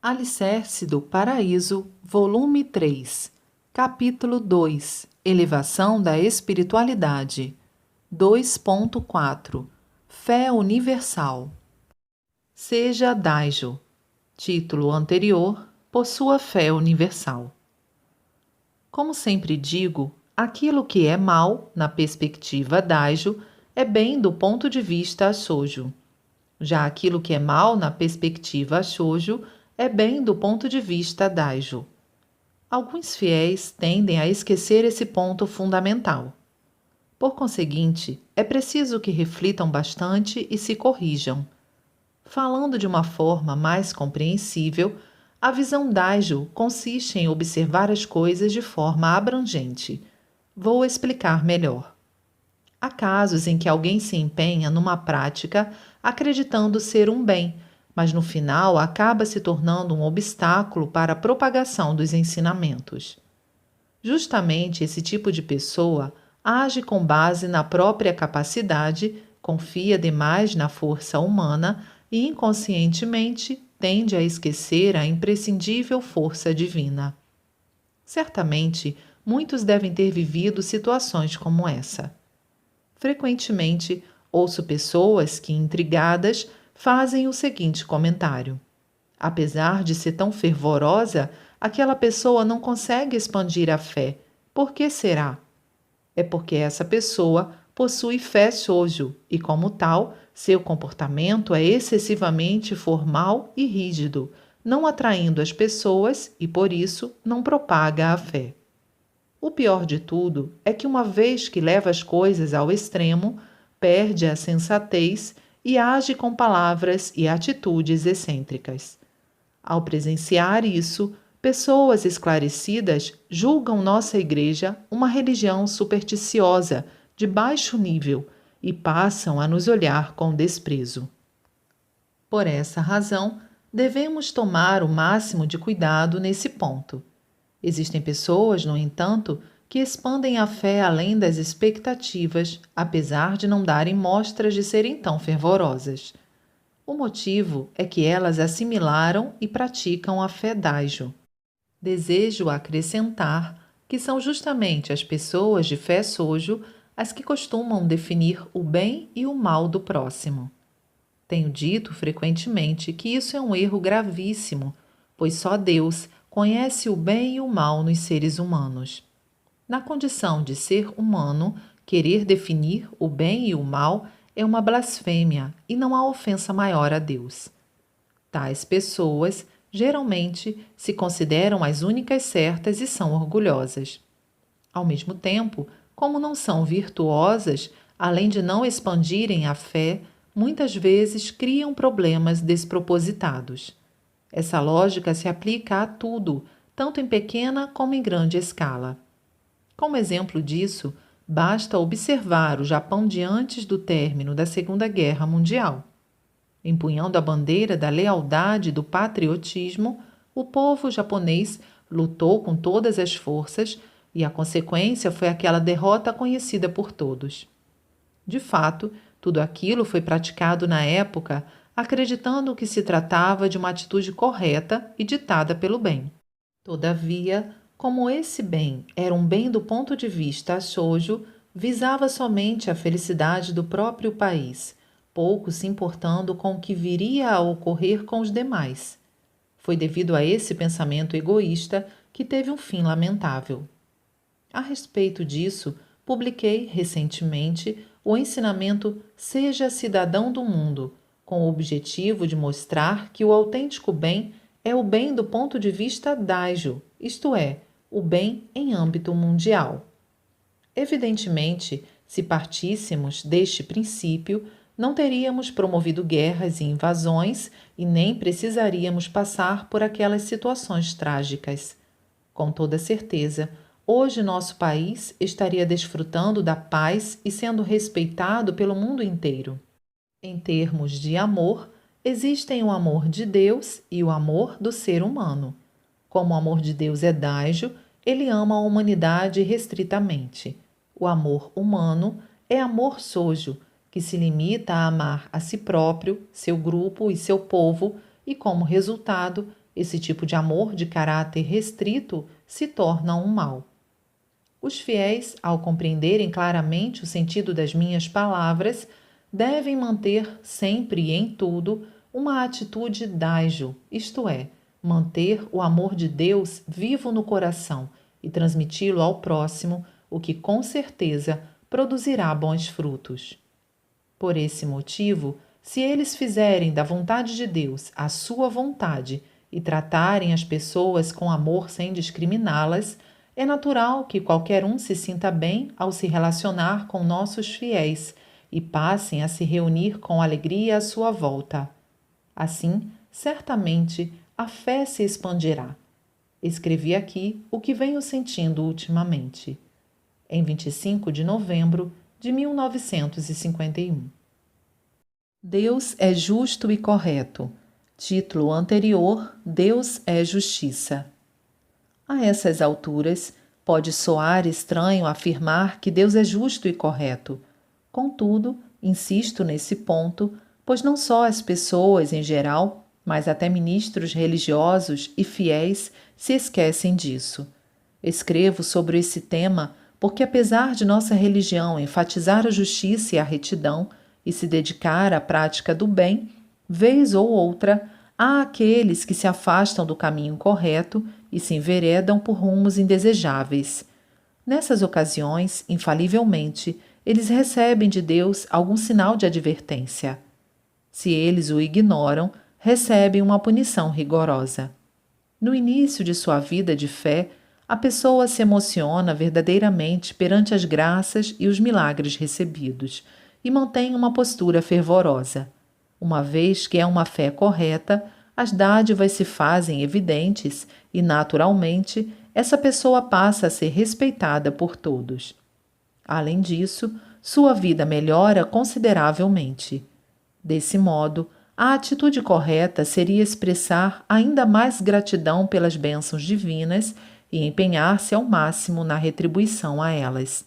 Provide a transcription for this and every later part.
Alicerce do Paraíso, volume 3, capítulo 2, Elevação da Espiritualidade, 2.4, Fé Universal. Seja Daijo, título anterior, possua fé universal. Como sempre digo, aquilo que é mal, na perspectiva Daijo, é bem do ponto de vista Shoujo. Já aquilo que é mal, na perspectiva Shoujo, é bem do ponto de vista Daijo. Alguns fiéis tendem a esquecer esse ponto fundamental. Por conseguinte, é preciso que reflitam bastante e se corrijam. Falando de uma forma mais compreensível, a visão Daijo consiste em observar as coisas de forma abrangente. Vou explicar melhor. Há casos em que alguém se empenha numa prática acreditando ser um bem, mas no final acaba se tornando um obstáculo para a propagação dos ensinamentos. Justamente esse tipo de pessoa age com base na própria capacidade, confia demais na força humana e inconscientemente tende a esquecer a imprescindível força divina. Certamente, muitos devem ter vivido situações como essa. Frequentemente, ouço pessoas que, intrigadas, fazem o seguinte comentário: apesar de ser tão fervorosa, aquela pessoa não consegue expandir a fé. Por que será? É porque essa pessoa possui fé shoujo e, como tal, seu comportamento é excessivamente formal e rígido, não atraindo as pessoas e, por isso, não propaga a fé. O pior de tudo é que, uma vez que leva as coisas ao extremo, perde a sensatez e age com palavras e atitudes excêntricas. Ao presenciar isso, pessoas esclarecidas julgam nossa igreja uma religião supersticiosa, de baixo nível, e passam a nos olhar com desprezo. Por essa razão, devemos tomar o máximo de cuidado nesse ponto. Existem pessoas, no entanto, que expandem a fé além das expectativas, apesar de não darem mostras de serem tão fervorosas. O motivo é que elas assimilaram e praticam a fé Daijo. Desejo acrescentar que são justamente as pessoas de fé Shoujo as que costumam definir o bem e o mal do próximo. Tenho dito frequentemente que isso é um erro gravíssimo, pois só Deus conhece o bem e o mal nos seres humanos. Na condição de ser humano, querer definir o bem e o mal é uma blasfêmia e não há ofensa maior a Deus. Tais pessoas, geralmente, se consideram as únicas certas e são orgulhosas. Ao mesmo tempo, como não são virtuosas, além de não expandirem a fé, muitas vezes criam problemas despropositados. Essa lógica se aplica a tudo, tanto em pequena como em grande escala. Como exemplo disso, basta observar o Japão de antes do término da Segunda Guerra Mundial. Empunhando a bandeira da lealdade e do patriotismo, o povo japonês lutou com todas as forças e a consequência foi aquela derrota conhecida por todos. De fato, tudo aquilo foi praticado na época acreditando que se tratava de uma atitude correta e ditada pelo bem. Todavia, como esse bem era um bem do ponto de vista shoujo, visava somente a felicidade do próprio país, pouco se importando com o que viria a ocorrer com os demais. Foi devido a esse pensamento egoísta que teve um fim lamentável. A respeito disso, publiquei recentemente o ensinamento Seja Cidadão do Mundo, com o objetivo de mostrar que o autêntico bem é o bem do ponto de vista Daijo, isto é, o bem em âmbito mundial. Evidentemente, se partíssemos deste princípio, não teríamos promovido guerras e invasões e nem precisaríamos passar por aquelas situações trágicas. Com toda certeza, hoje nosso país estaria desfrutando da paz e sendo respeitado pelo mundo inteiro. Em termos de amor, existem o amor de Deus e o amor do ser humano. Como o amor de Deus é Daijo, ele ama a humanidade restritamente. O amor humano é amor Shoujo, que se limita a amar a si próprio, seu grupo e seu povo, e como resultado, Esse tipo de amor de caráter restrito se torna um mal. Os fiéis, ao compreenderem claramente o sentido das minhas palavras, devem manter sempre e em tudo uma atitude dágio, isto é, manter o amor de Deus vivo no coração e transmiti-lo ao próximo, o que com certeza produzirá bons frutos. Por esse motivo, se eles fizerem da vontade de Deus a sua vontade e tratarem as pessoas com amor sem discriminá-las, é natural que qualquer um se sinta bem ao se relacionar com nossos fiéis e passem a se reunir com alegria à sua volta. Assim, certamente, a fé se expandirá. Escrevi aqui o que venho sentindo ultimamente. Em 25 de novembro de 1951. Deus é justo e correto. Título anterior: Deus é justiça. A essas alturas, pode soar estranho afirmar que Deus é justo e correto. Contudo, insisto nesse ponto, pois não só as pessoas em geral, mas até ministros religiosos e fiéis se esquecem disso. Escrevo sobre esse tema porque, apesar de nossa religião enfatizar a justiça e a retidão e se dedicar à prática do bem, vez ou outra, há aqueles que se afastam do caminho correto e se enveredam por rumos indesejáveis. Nessas ocasiões, infalivelmente, eles recebem de Deus algum sinal de advertência. Se eles o ignoram, recebem uma punição rigorosa. No início de sua vida de fé, a pessoa se emociona verdadeiramente perante as graças e os milagres recebidos e mantém uma postura fervorosa. Uma vez que é uma fé correta, as dádivas se fazem evidentes e, naturalmente, essa pessoa passa a ser respeitada por todos. Além disso, sua vida melhora consideravelmente. Desse modo, a atitude correta seria expressar ainda mais gratidão pelas bênçãos divinas e empenhar-se ao máximo na retribuição a elas.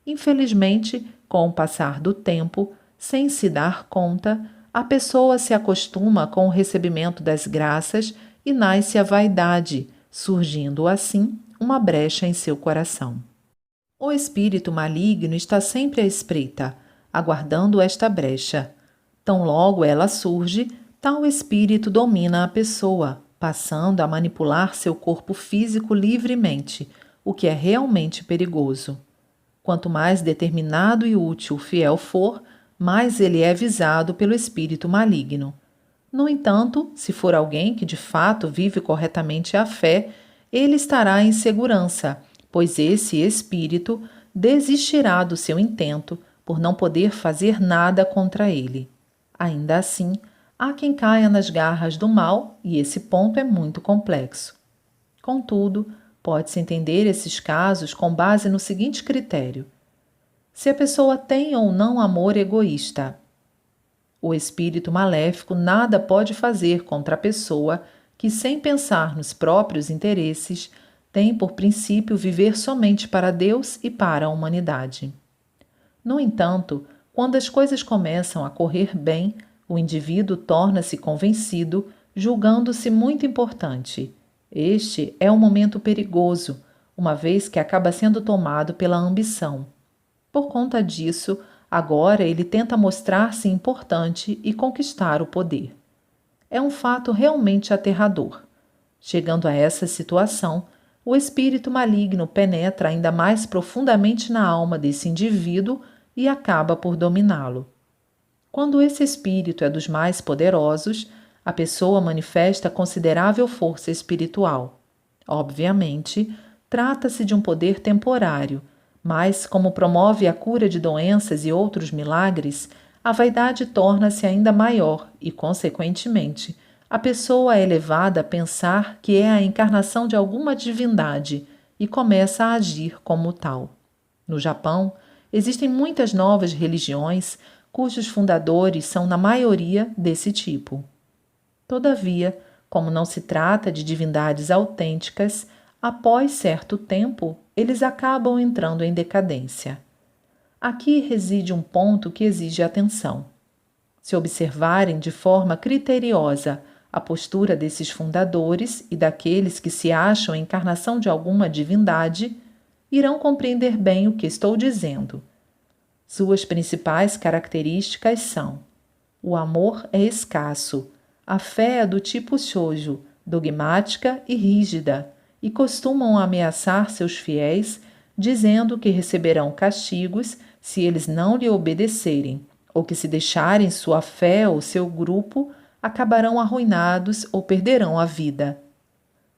Infelizmente, com o passar do tempo, sem se dar conta, a pessoa se acostuma com o recebimento das graças e nasce a vaidade, surgindo assim uma brecha em seu coração. O espírito maligno está sempre à espreita, aguardando esta brecha. Tão logo ela surge, tal espírito domina a pessoa, passando a manipular seu corpo físico livremente, o que é realmente perigoso. Quanto mais determinado e útil o fiel for, mais ele é visado pelo espírito maligno. No entanto, se for alguém que de fato vive corretamente a fé, ele estará em segurança, pois esse espírito desistirá do seu intento por não poder fazer nada contra ele. Ainda assim, há quem caia nas garras do mal e esse ponto é muito complexo. Contudo, pode-se entender esses casos com base no seguinte critério: se a pessoa tem ou não amor egoísta. O espírito maléfico nada pode fazer contra a pessoa que, sem pensar nos próprios interesses, tem por princípio viver somente para Deus e para a humanidade. No entanto, quando as coisas começam a correr bem, o indivíduo torna-se convencido, julgando-se muito importante. Este é um momento perigoso, uma vez que acaba sendo tomado pela ambição. Por conta disso, agora ele tenta mostrar-se importante e conquistar o poder. É um fato realmente aterrador. Chegando a essa situação, o espírito maligno penetra ainda mais profundamente na alma desse indivíduo e acaba por dominá-lo. Quando esse espírito é dos mais poderosos, a pessoa manifesta considerável força espiritual. Obviamente, trata-se de um poder temporário, mas, como promove a cura de doenças e outros milagres, a vaidade torna-se ainda maior e, consequentemente, a pessoa é levada a pensar que é a encarnação de alguma divindade e começa a agir como tal. No Japão, existem muitas novas religiões cujos fundadores são, na maioria, desse tipo. Todavia, como não se trata de divindades autênticas, após certo tempo, eles acabam entrando em decadência. Aqui reside um ponto que exige atenção. Se observarem de forma criteriosa A postura desses fundadores e daqueles que se acham a encarnação de alguma divindade irão compreender bem o que estou dizendo. Suas principais características são: o amor é escasso, a fé é do tipo shoujo, dogmática e rígida, e costumam ameaçar seus fiéis, dizendo que receberão castigos se eles não lhe obedecerem, ou que se deixarem sua fé ou seu grupo, acabarão arruinados ou perderão a vida.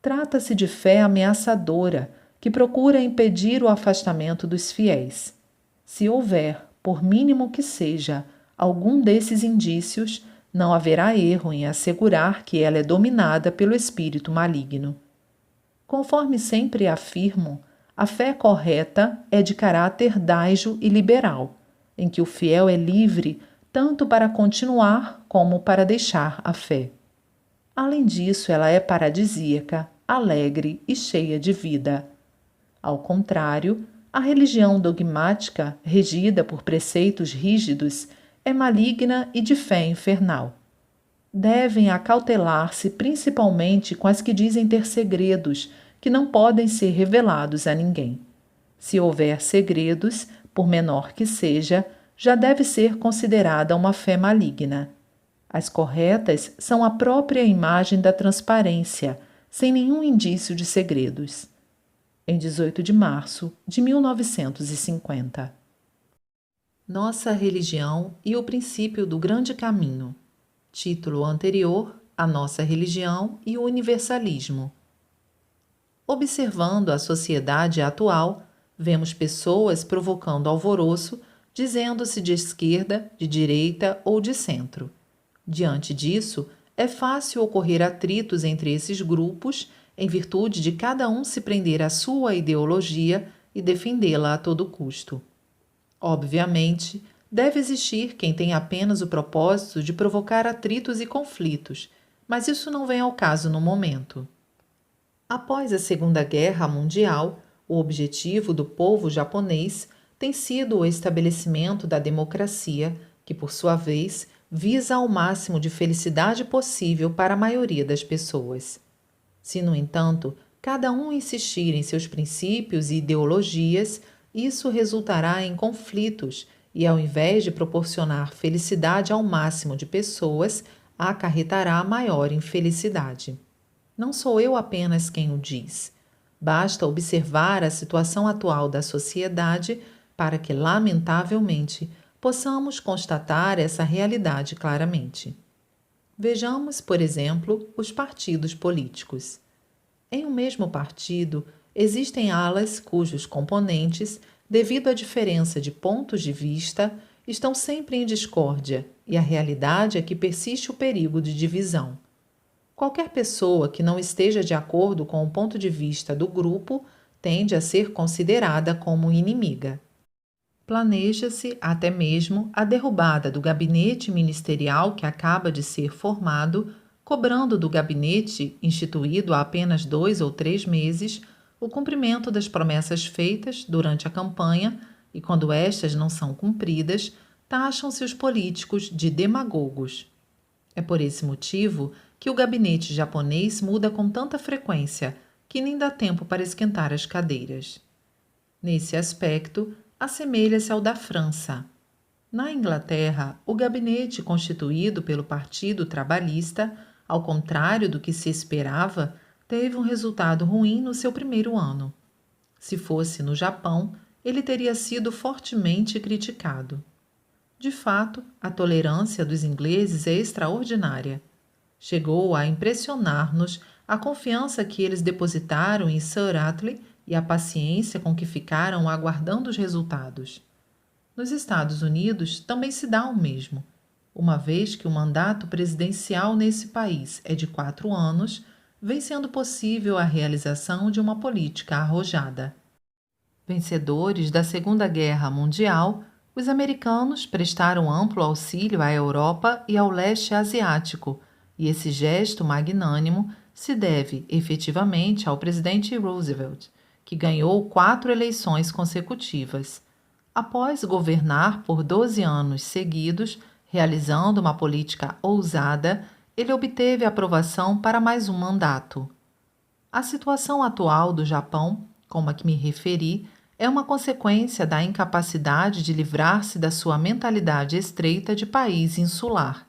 Trata-se de fé ameaçadora, que procura impedir o afastamento dos fiéis. Se houver, por mínimo que seja, algum desses indícios, não haverá erro em assegurar que ela é dominada pelo espírito maligno. Conforme sempre afirmo, a fé correta é de caráter daijo e liberal, em que o fiel é livre tanto para continuar como para deixar a fé. Além disso, ela é paradisíaca, alegre e cheia de vida. Ao contrário, a religião dogmática, regida por preceitos rígidos, é maligna e de fé infernal. Devem acautelar-se principalmente com as que dizem ter segredos que não podem ser revelados a ninguém. Se houver segredos, por menor que seja, já deve ser considerada uma fé maligna. As corretas são a própria imagem da transparência, sem nenhum indício de segredos. Em 18 de março de 1950. Nossa religião e o princípio do grande caminho. Título anterior: A nossa religião e o universalismo. Observando a sociedade atual, vemos pessoas provocando alvoroço, dizendo-se de esquerda, de direita ou de centro. Diante disso, é fácil ocorrer atritos entre esses grupos, em virtude de cada um se prender à sua ideologia e defendê-la a todo custo. Obviamente, deve existir quem tenha apenas o propósito de provocar atritos e conflitos, mas isso não vem ao caso no momento. Após a Segunda Guerra Mundial, o objetivo do povo japonês tem sido o estabelecimento da democracia, que, por sua vez, visa ao máximo de felicidade possível para a maioria das pessoas. Se, no entanto, cada um insistir em seus princípios e ideologias, isso resultará em conflitos e, ao invés de proporcionar felicidade ao máximo de pessoas, acarretará maior infelicidade. Não sou eu apenas quem o diz. Basta observar a situação atual da sociedade para que, lamentavelmente, possamos constatar essa realidade claramente. Vejamos, por exemplo, os partidos políticos. Em um mesmo partido, existem alas cujos componentes, devido à diferença de pontos de vista, estão sempre em discórdia, e a realidade é que persiste o perigo de divisão. Qualquer pessoa que não esteja de acordo com o ponto de vista do grupo tende a ser considerada como inimiga. Planeja-se até mesmo a derrubada do gabinete ministerial que acaba de ser formado, cobrando do gabinete, instituído há apenas 2 ou 3 meses, o cumprimento das promessas feitas durante a campanha e, quando estas não são cumpridas, taxam-se os políticos de demagogos. É por esse motivo que o gabinete japonês muda com tanta frequência que nem dá tempo para esquentar as cadeiras. Nesse aspecto, assemelha-se ao da França. Na Inglaterra, o gabinete constituído pelo Partido Trabalhista, ao contrário do que se esperava, teve um resultado ruim no seu primeiro ano. Se fosse no Japão, ele teria sido fortemente criticado. De fato, a tolerância dos ingleses é extraordinária. Chegou a impressionar-nos a confiança que eles depositaram em Sir Attlee e a paciência com que ficaram aguardando os resultados. Nos Estados Unidos também se dá o mesmo. Uma vez que o mandato presidencial nesse país é de 4 anos, vem sendo possível a realização de uma política arrojada. Vencedores da Segunda Guerra Mundial, os americanos prestaram amplo auxílio à Europa e ao leste asiático, e esse gesto magnânimo se deve efetivamente ao presidente Roosevelt, que ganhou 4 eleições consecutivas. Após governar por 12 anos seguidos, realizando uma política ousada, ele obteve aprovação para mais um mandato. A situação atual do Japão, como a que me referi, é uma consequência da incapacidade de livrar-se da sua mentalidade estreita de país insular.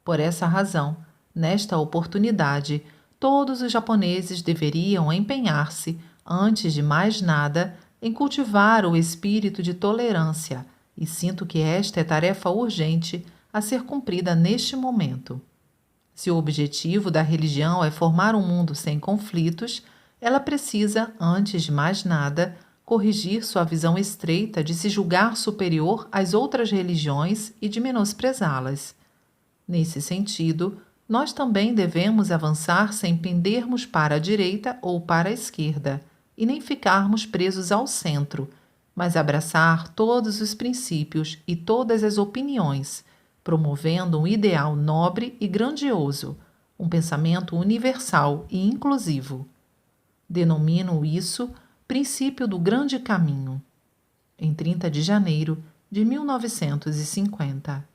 Por essa razão, nesta oportunidade, todos os japoneses deveriam empenhar-se, antes de mais nada, em cultivar o espírito de tolerância, e sinto que esta é tarefa urgente a ser cumprida neste momento. Se o objetivo da religião é formar um mundo sem conflitos, ela precisa, antes de mais nada, corrigir sua visão estreita de se julgar superior às outras religiões e de menosprezá-las. Nesse sentido, nós também devemos avançar sem pendermos para a direita ou para a esquerda, e nem ficarmos presos ao centro, mas abraçar todos os princípios e todas as opiniões, promovendo um ideal nobre e grandioso, um pensamento universal e inclusivo. Denomino isso princípio do grande caminho. Em 30 de janeiro de 1950.